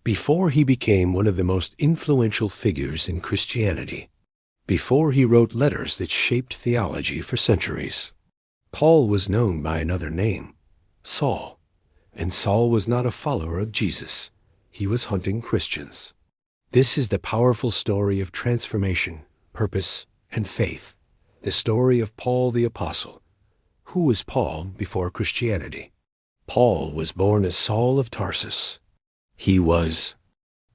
before he became one of the most influential figures in Christianity, before he wrote letters that shaped theology for centuries. Paul was known by another name, Saul, and Saul was not a follower of Jesus. He was hunting Christians. This is the powerful story of transformation, purpose, and faith, the story of Paul the Apostle. Who was Paul before Christianity? Paul was born as Saul of Tarsus. He was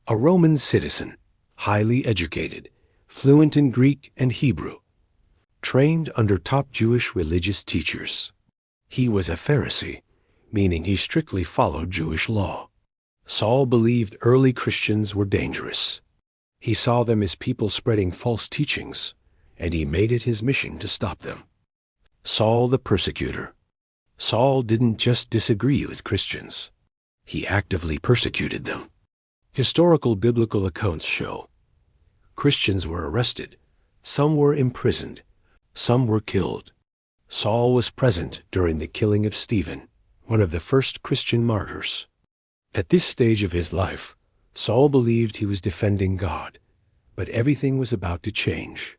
a Roman citizen, highly educated, fluent in Greek and Hebrew, trained under top Jewish religious teachers. He was a Pharisee, meaning he strictly followed Jewish law. Saul believed early Christians were dangerous. He saw them as people spreading false teachings, and he made it his mission to stop them. Saul the persecutor. Saul didn't just disagree with Christians. He actively persecuted them. Historical biblical accounts show Christians were arrested, some were imprisoned, some were killed. Saul was present during the killing of Stephen, one of the first Christian martyrs. At this stage of his life, Saul believed he was defending God, but everything was about to change.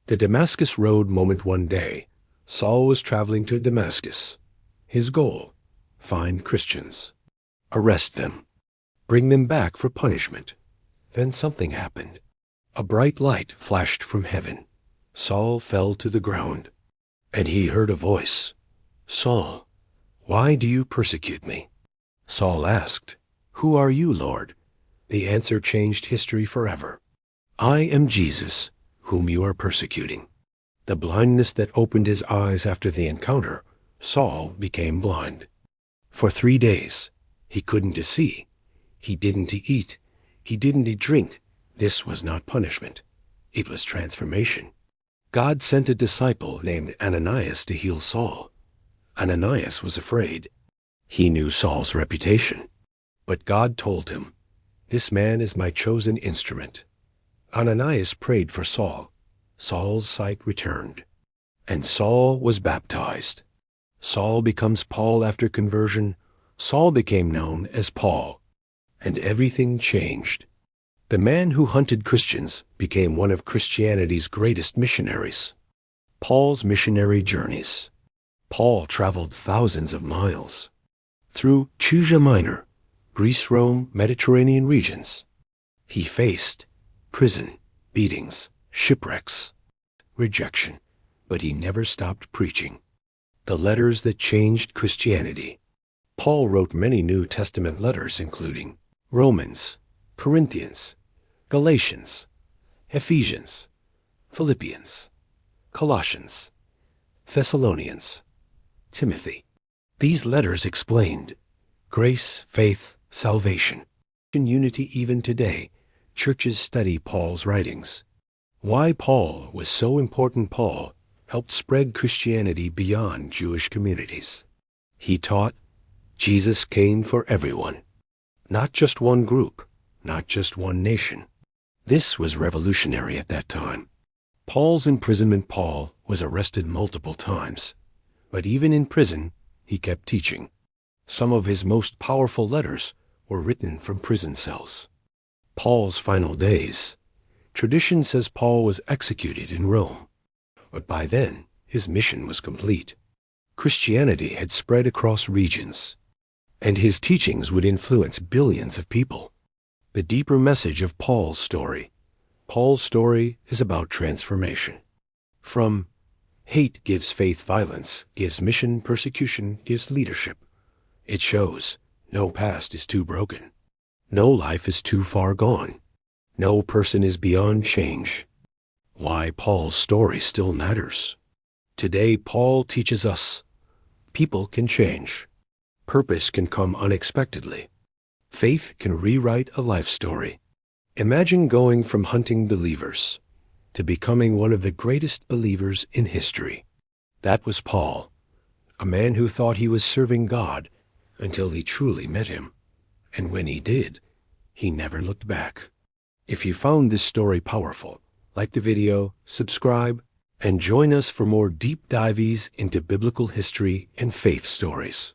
The Damascus Road moment one day, Saul was traveling to Damascus. His goal, find Christians, arrest them, bring them back for punishment. Then something happened. A bright light flashed from heaven. Saul fell to the ground, and he heard a voice, "Saul, why do you persecute me?" Saul asked, "Who are you, Lord?" The answer changed history forever. "I am Jesus, whom you are persecuting." The blindness that opened his eyes after the encounter, Saul became blind. For 3 days, he couldn't see. He didn't eat. He didn't drink. This was not punishment. It was transformation. God sent a disciple named Ananias to heal Saul. Ananias was afraid. He knew Saul's reputation. But God told him, "This man is my chosen instrument." Ananias prayed for Saul. Saul's sight returned, and Saul was baptized. Saul becomes Paul after conversion. Saul became known as Paul, and everything changed. The man who hunted Christians became one of Christianity's greatest missionaries. Paul's missionary journeys. Paul traveled thousands of miles through Asia Minor, Greece, Rome, Mediterranean regions. He faced prison, beatings, shipwrecks, rejection, but he never stopped preaching. The letters that changed Christianity. Paul wrote many New Testament letters, including Romans, Corinthians, Galatians, Ephesians, Philippians, Colossians, Thessalonians, Timothy. These letters explained grace, faith, salvation. In unity even today, churches study Paul's writings. Why Paul was so important. Paul helped spread Christianity beyond Jewish communities. He taught Jesus came for everyone, not just one group, not just one nation. This was revolutionary at that time. Paul's imprisonment. Paul was arrested multiple times, but even in prison, he kept teaching. Some of his most powerful letters were written from prison cells. Paul's final days. Tradition says Paul was executed in Rome, but by then his mission was complete. Christianity had spread across regions, and his teachings would influence billions of people. The deeper message of Paul's story. Paul's story is about transformation. From hate gives faith, violence gives mission, persecution gives leadership. It shows no past is too broken. No life is too far gone. No person is beyond change. Why Paul's story still matters. Today, Paul teaches us people can change. Purpose can come unexpectedly. Faith can rewrite a life story. Imagine going from hunting believers to becoming one of the greatest believers in history. That was Paul, a man who thought he was serving God until he truly met him. And when he did, he never looked back. If you found this story powerful, like the video, subscribe, and join us for more deep dives into biblical history and faith stories.